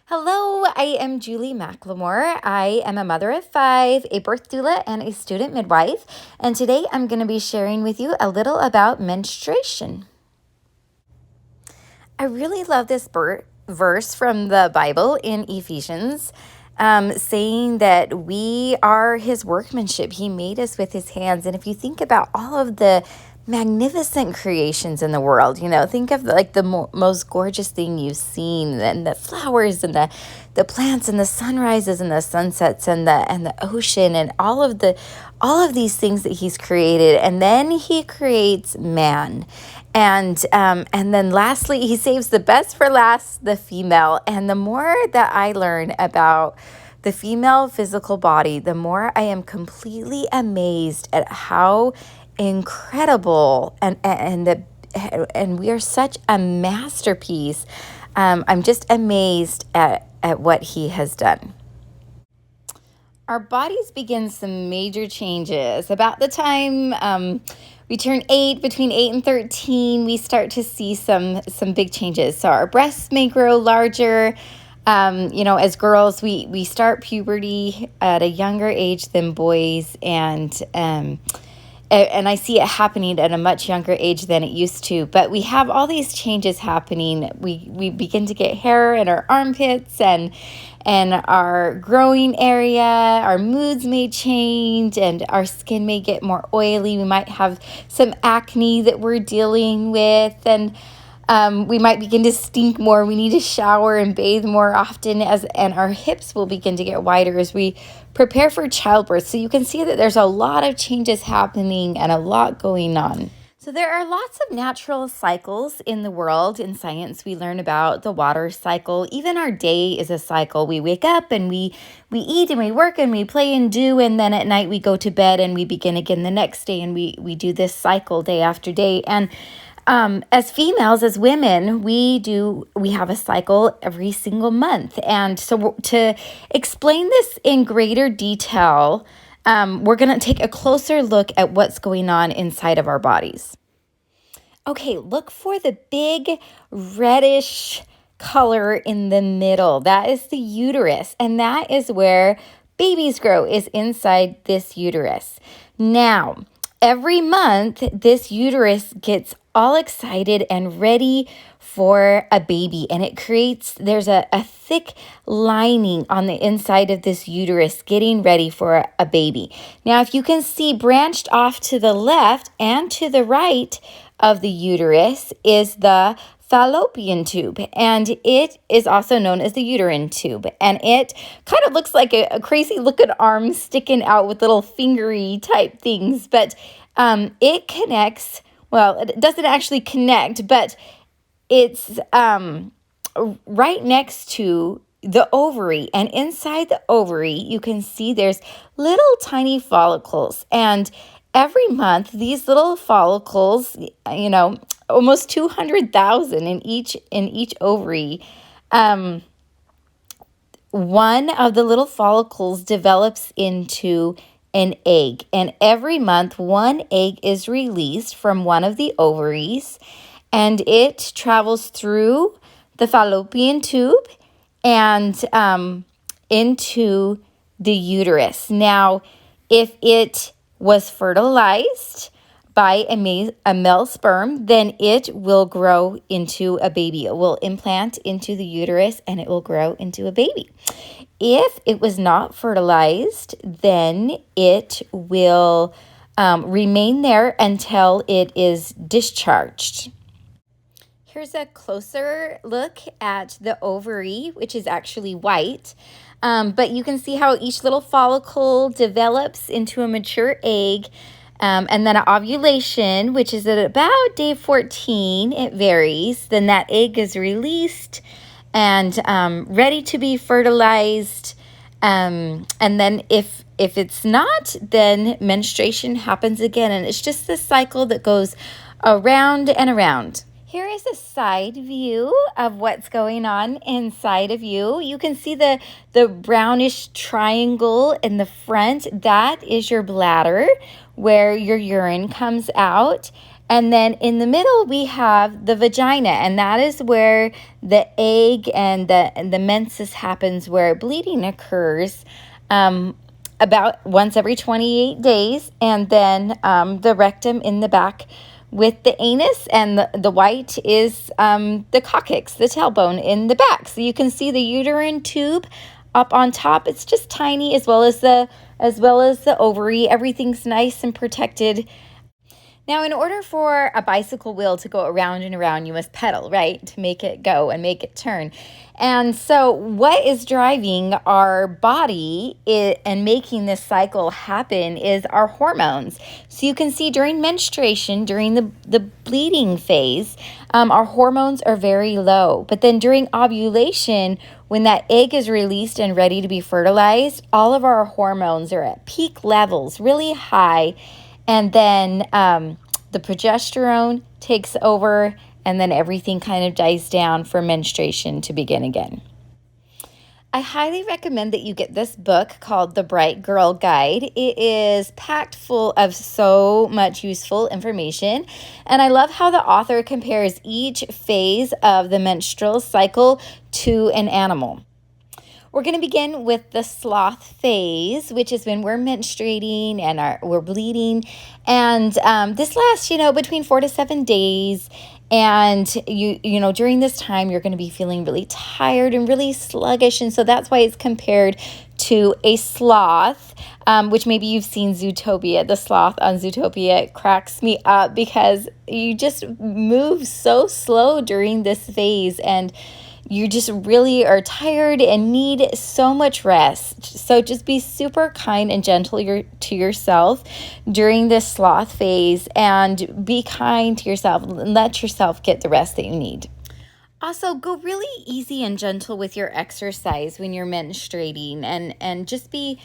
Hello, I am Julie McLemore. I am a mother of five, a birth doula, and a student midwife. And today I'm going to be sharing with you a little about menstruation. I really love this verse from the Bible in Ephesians, saying that we are his workmanship. He made us with his hands. And if you think about all of the magnificent creations in the world, think of like the most gorgeous thing you've seen, and the flowers and the plants and the sunrises and the sunsets and the ocean and all of these things that he's created. And then he creates man. And then lastly, he saves the best for last, the female. And the more that I learn about the female physical body, the more I am completely amazed at how incredible and we are such a masterpiece. I'm just amazed at what he has done. Our bodies begin some major changes. About the time we turn between 8 and 13, we start to see some big changes. So our breasts may grow larger. As girls, we start puberty at a younger age than boys, and I see it happening at a much younger age than it used to. But we have all these changes happening. We begin to get hair in our armpits and our growing area. Our moods may change, and our skin may get more oily. We might have some acne that we're dealing with, and we might begin to stink more. We need to shower and bathe more often, and our hips will begin to get wider as we prepare for childbirth. So you can see that there's a lot of changes happening and a lot going on. So there are lots of natural cycles in the world. In science, we learn about the water cycle. Even our day is a cycle. We wake up and we eat and we work and we play and do, and then at night we go to bed and we begin again the next day, and we do this cycle day after day. And as females, as women, we have a cycle every single month. And so to explain this in greater detail, we're going to take a closer look at what's going on inside of our bodies. Okay, look for the big reddish color in the middle. That is the uterus, and that is where babies grow, is inside this uterus. Now, every month, this uterus gets all excited and ready for a baby, and there's a thick lining on the inside of this uterus getting ready for a baby. Now, if you can see, branched off to the left and to the right of the uterus is the fallopian tube, and it is also known as the uterine tube, and it kind of looks like a crazy looking arm sticking out with little fingery type things, but it connects. Well, it doesn't actually connect, but it's right next to the ovary. And inside the ovary, you can see there's little tiny follicles. And every month, these little follicles, almost 200,000 in each ovary, one of the little follicles develops into an egg, and every month one egg is released from one of the ovaries, and it travels through the fallopian tube and into the uterus. Now, if it was fertilized by a male sperm, then it will grow into a baby. It will implant into the uterus and it will grow into a baby. If it was not fertilized, then it will remain there until it is discharged. Here's a closer look at the ovary, which is actually white. But you can see how each little follicle develops into a mature egg. And then an ovulation, which is at about day 14, it varies. Then that egg is released and ready to be fertilized. And then if it's not, then menstruation happens again. And it's just this cycle that goes around and around. Here is a side view of what's going on inside of you. You can see the brownish triangle in the front. That is your bladder, where your urine comes out. And then in the middle, we have the vagina, and that is where the egg and the menses happens, where bleeding occurs about once every 28 days. And then the rectum in the back with the anus, and the white is the coccyx, the tailbone in the back. So you can see the uterine tube up on top. It's just tiny, as well as the ovary. Everything's nice and protected. Now, in order for a bicycle wheel to go around and around, you must pedal, right, to make it go and make it turn. And so what is driving our body and making this cycle happen is our hormones. So you can see during menstruation, during the bleeding phase, our hormones are very low. But then during ovulation, when that egg is released and ready to be fertilized, all of our hormones are at peak levels, really high. And then the progesterone takes over, and then everything kind of dies down for menstruation to begin again. I highly recommend that you get this book called The Bright Girl Guide. It is packed full of so much useful information, and I love how the author compares each phase of the menstrual cycle to an animal. We're going to begin with the sloth phase, which is when we're menstruating and we're bleeding. And this lasts, between 4 to 7 days. And, during this time, you're going to be feeling really tired and really sluggish. And so that's why it's compared to a sloth, which maybe you've seen Zootopia. The sloth on Zootopia. It cracks me up because you just move so slow during this phase, and you just really are tired and need so much rest. So just be super kind and gentle to yourself during this sloth phase, and be kind to yourself and let yourself get the rest that you need. Also, go really easy and gentle with your exercise when you're menstruating, and just be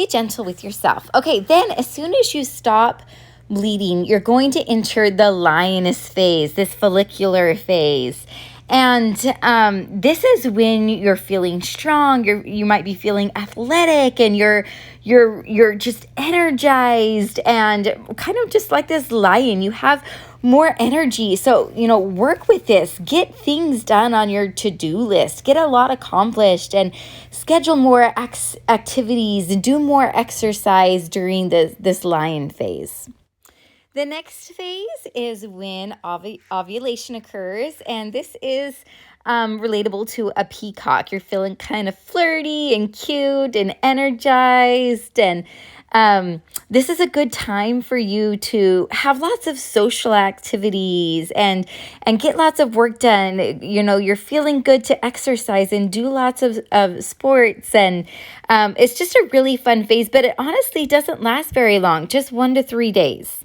gentle with yourself. Okay, then as soon as you stop bleeding, you're going to enter the lioness phase, this follicular phase. And this is when you're feeling strong. You might be feeling athletic, and you're just energized, and kind of just like this lion. You have more energy. So, work with this. Get things done on your to-do list. Get a lot accomplished, and schedule more activities, and do more exercise during this lion phase. The next phase is when ovulation occurs, and this is relatable to a peacock. You're feeling kind of flirty and cute and energized, and this is a good time for you to have lots of social activities and get lots of work done. You're feeling good to exercise and do lots of sports, and it's just a really fun phase, but it honestly doesn't last very long, just 1 to 3 days.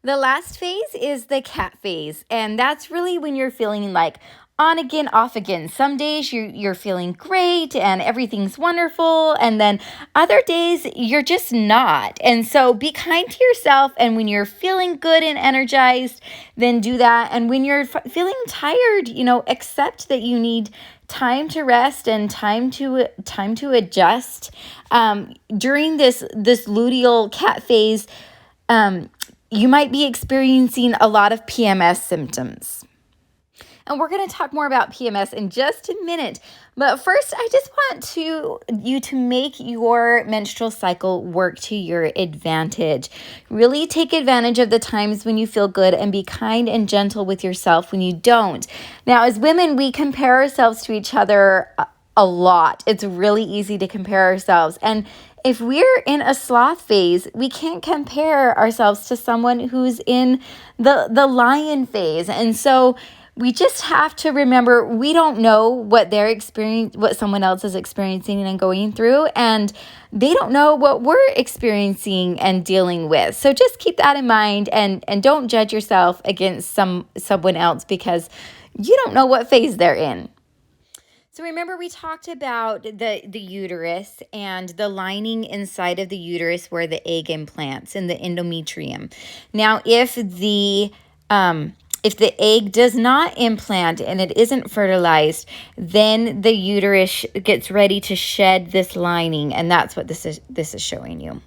The last phase is the cat phase, and that's really when you're feeling like on again, off again. Some days you're feeling great and everything's wonderful, and then other days you're just not. And so be kind to yourself, and when you're feeling good and energized, then do that. And when you're feeling tired, accept that you need time to rest and time to adjust. During this luteal cat phase, you might be experiencing a lot of PMS symptoms. And we're going to talk more about PMS in just a minute. But first, I just want you to make your menstrual cycle work to your advantage. Really take advantage of the times when you feel good, and be kind and gentle with yourself when you don't. Now, as women, we compare ourselves to each other a lot. It's really easy to compare ourselves. And if we're in a sloth phase, we can't compare ourselves to someone who's in the lion phase. And so we just have to remember, we don't know what what someone else is experiencing and going through, and they don't know what we're experiencing and dealing with. So just keep that in mind, and don't judge yourself against someone else, because you don't know what phase they're in. So remember, we talked about the uterus and the lining inside of the uterus where the egg implants, and the endometrium. Now, if the egg does not implant and it isn't fertilized, then the uterus gets ready to shed this lining, and that's what this is showing you.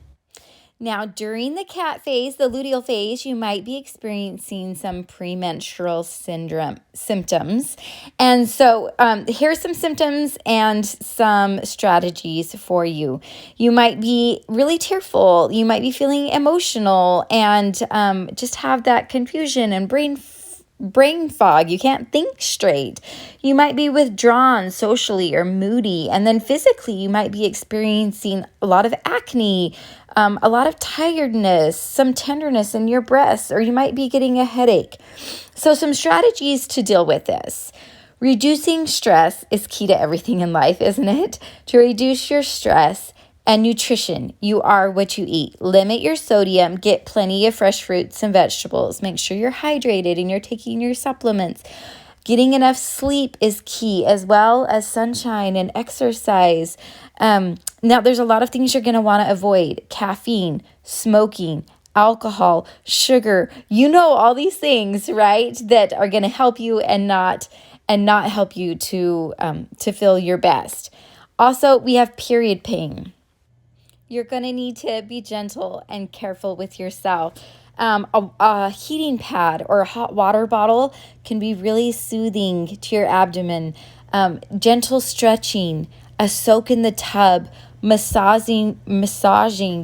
Now, during the cat phase, the luteal phase, you might be experiencing some premenstrual syndrome symptoms. And so, here's some symptoms and some strategies for you. You might be really tearful. You might be feeling emotional and just have that confusion and brain fog. You can't think straight. You might be withdrawn socially or moody. And then physically, you might be experiencing a lot of acne, a lot of tiredness, some tenderness in your breasts, or you might be getting a headache. So, some strategies to deal with this. Reducing stress is key to everything in life, isn't it? To reduce your stress, and nutrition. You are what you eat. Limit your sodium. Get plenty of fresh fruits and vegetables. Make sure you're hydrated and you're taking your supplements. Getting enough sleep is key, as well as sunshine and exercise. Now, there's a lot of things you're going to want to avoid: caffeine, smoking, alcohol, sugar. You know all these things, right? That are going to help you and not help you to feel your best. Also, we have period pain. You're going to need to be gentle and careful with yourself. A heating pad or a hot water bottle can be really soothing to your abdomen. Gentle stretching, a soak in the tub, massaging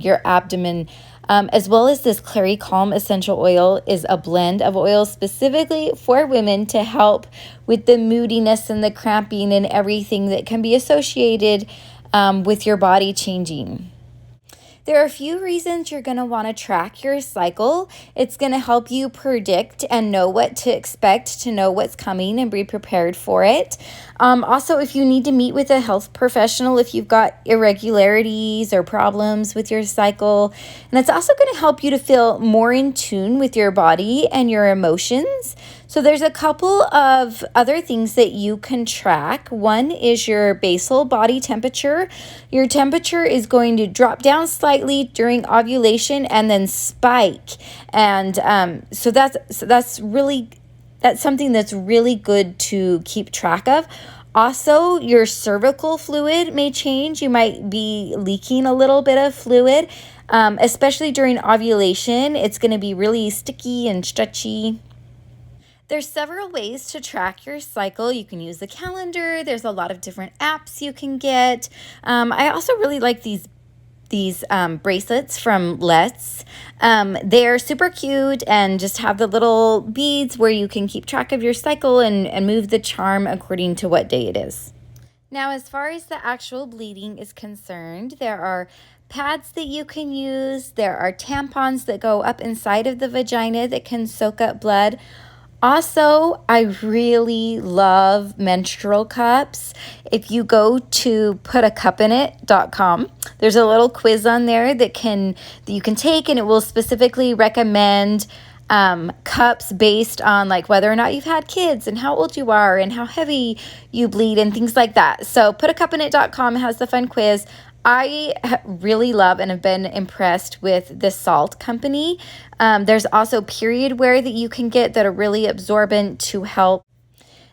your abdomen, as well as this Clary Calm essential oil is a blend of oils specifically for women to help with the moodiness and the cramping and everything that can be associated with your body changing. There are a few reasons you're going to want to track your cycle. It's going to help you predict and know what to expect, to know what's coming and be prepared for it. Also, if you need to meet with a health professional, if you've got irregularities or problems with your cycle, and it's also going to help you to feel more in tune with your body and your emotions. So there's a couple of other things that you can track. One is your basal body temperature. Your temperature is going to drop down slightly during ovulation and then spike. And so that's something that's really good to keep track of. Also, your cervical fluid may change. You might be leaking a little bit of fluid, especially during ovulation. It's going to be really sticky and stretchy. There's several ways to track your cycle. You can use the calendar. There's a lot of different apps you can get. I also really like these bracelets from Let's. They're super cute and just have the little beads where you can keep track of your cycle and move the charm according to what day it is. Now, as far as the actual bleeding is concerned, there are pads that you can use. There are tampons that go up inside of the vagina that can soak up blood. Also, I really love menstrual cups. If you go to putacupinit.com, there's a little quiz on there that you can take, and it will specifically recommend cups based on like whether or not you've had kids and how old you are and how heavy you bleed and things like that. So putacupinit.com has the fun quiz. I really love and have been impressed with the Salt company. There's also period wear that you can get that are really absorbent to help.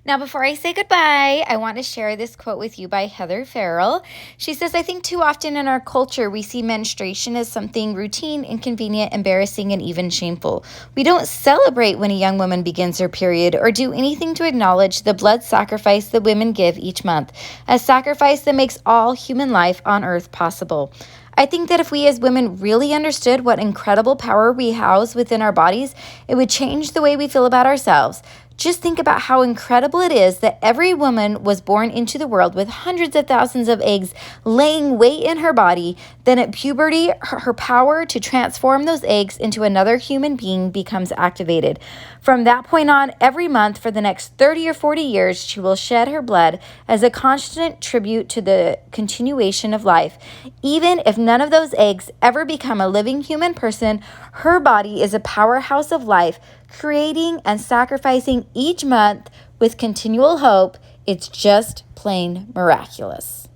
Now, before I say goodbye, I want to share this quote with you by Heather Farrell. She says, "I think too often in our culture, we see menstruation as something routine, inconvenient, embarrassing, and even shameful. We don't celebrate when a young woman begins her period or do anything to acknowledge the blood sacrifice that women give each month, a sacrifice that makes all human life on earth possible. I think that if we as women really understood what incredible power we house within our bodies, it would change the way we feel about ourselves. Just think about how incredible it is that every woman was born into the world with hundreds of thousands of eggs laying wait in her body. Then at puberty, her power to transform those eggs into another human being becomes activated. From that point on, every month for the next 30 or 40 years, she will shed her blood as a constant tribute to the continuation of life. Even if none of those eggs ever become a living human person, her body is a powerhouse of life, creating and sacrificing each month with continual hope. It's just plain miraculous."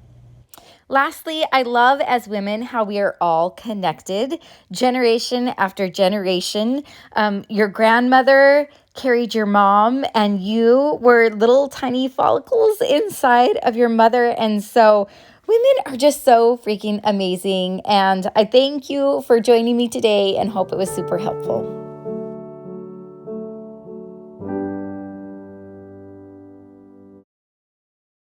Lastly, I love as women how we are all connected, generation after generation. Your grandmother carried your mom, and you were little tiny follicles inside of your mother. And so women are just so freaking amazing. And I thank you for joining me today and hope it was super helpful.